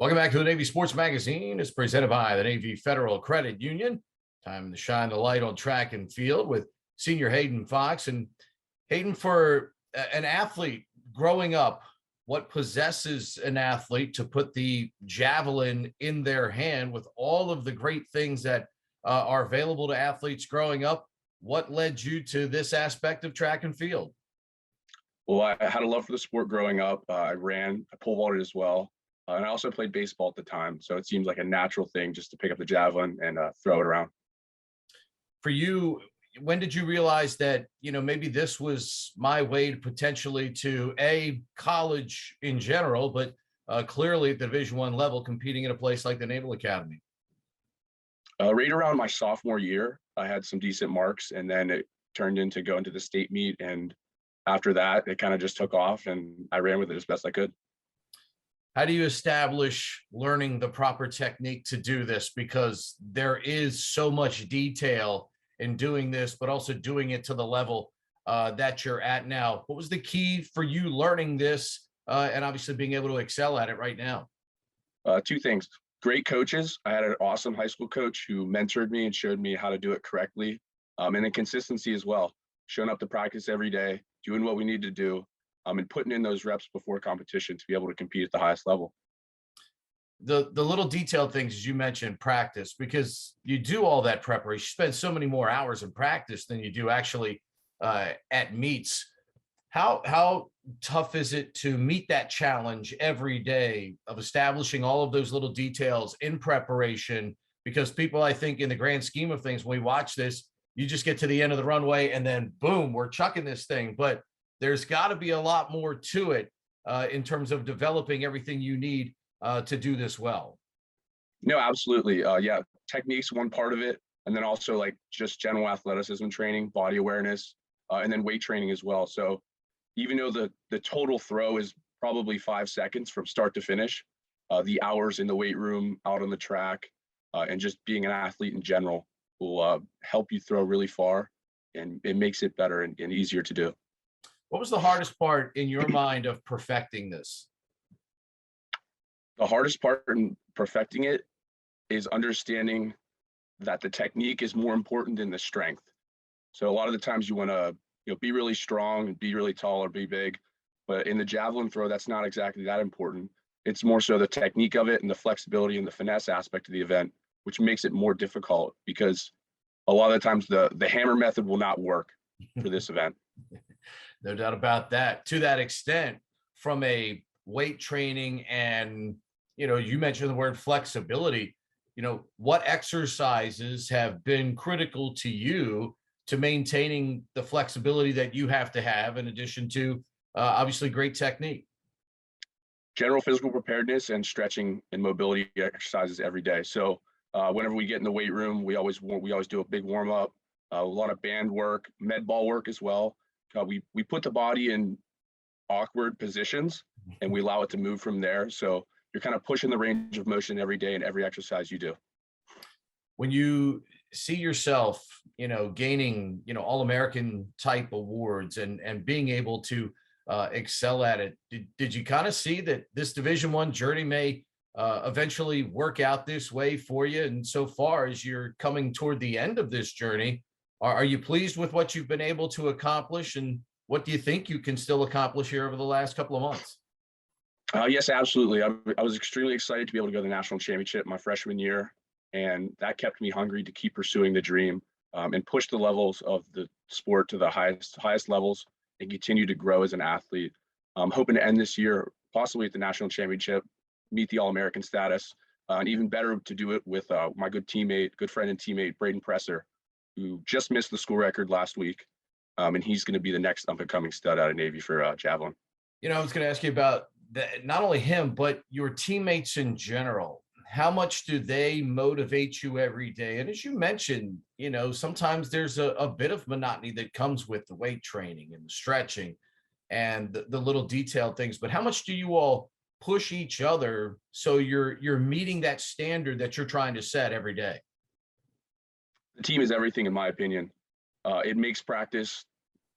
Welcome back to the Navy Sports Magazine. It's presented by the Navy Federal Credit Union. Time to shine the light on track and field with senior Hayden Fox. And Hayden, for an athlete growing up, what possesses an athlete to put the javelin in their hand with all of the great things that are available to athletes growing up? What led you to this aspect of track and field? Well, I had a love for the sport growing up. I ran, I pole vaulted as well. And I also played baseball at the time. So it seems like a natural thing just to pick up the javelin and throw it around. For you, when did you realize that, maybe this was my way to potentially to college in general, but clearly at the Division I level, competing in a place like the Naval Academy? Right around my sophomore year, I had some decent marks, and then it turned into going to the state meet. And after that, it kind of just took off, and I ran with it as best I could. How do you establish learning the proper technique to do this? Because there is so much detail in doing this, but also doing it to the level that you're at now. What was the key for you learning this and obviously being able to excel at it right now? Two things. Great coaches. I had an awesome high school coach who mentored me and showed me how to do it correctly. And then consistency as well. Showing up to practice every day, doing what we need to do, and putting in those reps before competition to be able to compete at the highest level. The little detailed things, as you mentioned, practice, because you do all that preparation. You spend so many more hours in practice than you do actually at meets. How tough is it to meet that challenge every day of establishing all of those little details in preparation? Because people, I think, in the grand scheme of things, when we watch this, you just get to the end of the runway and then boom, we're chucking this thing. But there's got to be a lot more to it in terms of developing everything you need to do this well. No, absolutely. Yeah, technique's one part of it. And then also like just general athleticism training, body awareness, and then weight training as well. So even though the total throw is probably 5 seconds from start to finish, the hours in the weight room, out on the track, and just being an athlete in general will help you throw really far, and it makes it better and easier to do. What was the hardest part in your mind of perfecting this? The hardest part in perfecting it is understanding that the technique is more important than the strength. So a lot of the times you want to, be really strong and be really tall or be big, but in the javelin throw, that's not exactly that important. It's more so the technique of it and the flexibility and the finesse aspect of the event, which makes it more difficult because a lot of the times the hammer method will not work for this event. No doubt about that. To that extent, from a weight training and, you mentioned the word flexibility, what exercises have been critical to you to maintaining the flexibility that you have to have in addition to obviously great technique? General physical preparedness and stretching and mobility exercises every day. So whenever we get in the weight room, we always do a big warm up, a lot of band work, med ball work as well. We put the body in awkward positions and we allow it to move from there. So you're kind of pushing the range of motion every day in every exercise you do. When you see yourself, gaining, All-American type awards and being able to excel at it, did you kind of see that this Division I journey may eventually work out this way for you? And so far as you're coming toward the end of this journey, are you pleased with what you've been able to accomplish? And what do you think you can still accomplish here over the last couple of months? Yes, absolutely. I was extremely excited to be able to go to the national championship my freshman year, and that kept me hungry to keep pursuing the dream and push the levels of the sport to the highest levels and continue to grow as an athlete. I'm hoping to end this year possibly at the national championship, meet the All-American status, and even better to do it with my good friend and teammate, Braden Presser, who just missed the school record last week. And he's going to be the next up-and-coming stud out of Navy for javelin. I was going to ask you about not only him, but your teammates in general. How much do they motivate you every day? And as you mentioned, sometimes there's a bit of monotony that comes with the weight training and the stretching and the little detailed things. But how much do you all push each other so you're meeting that standard that you're trying to set every day? The team is everything, in my opinion. It makes practice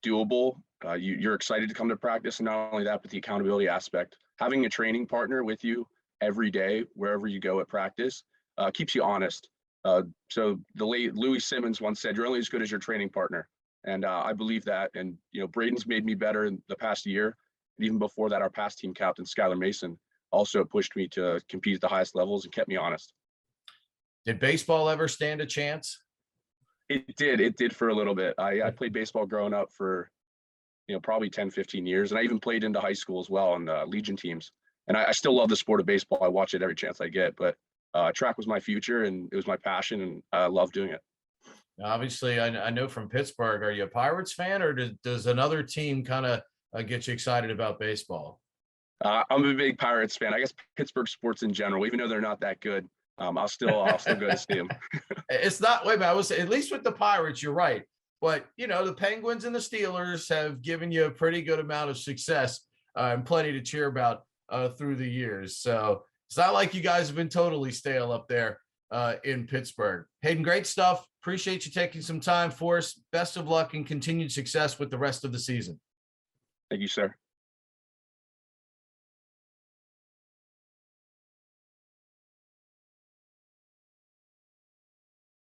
doable. You're excited to come to practice, and not only that, but the accountability aspect. Having a training partner with you every day, wherever you go at practice, keeps you honest. So the late Louis Simmons once said, "You're only as good as your training partner." And I believe that. And, Braden's made me better in the past year. And even before that, our past team captain, Skylar Mason, also pushed me to compete at the highest levels and kept me honest. Did baseball ever stand a chance? It did. It did for a little bit. I played baseball growing up for, probably 10, 15 years. And I even played into high school as well on the Legion teams. And I still love the sport of baseball. I watch it every chance I get. But track was my future, and it was my passion, and I love doing it. Obviously, I know from Pittsburgh. Are you a Pirates fan, or does another team kind of get you excited about baseball? I'm a big Pirates fan. I guess Pittsburgh sports in general, even though they're not that good, I'll still go to see them. It's not. Wait a minute. I was at least with the Pirates. You're right, but the Penguins and the Steelers have given you a pretty good amount of success and plenty to cheer about through the years. So it's not like you guys have been totally stale up there in Pittsburgh. Hayden, great stuff. Appreciate you taking some time for us. Best of luck and continued success with the rest of the season. Thank you, sir.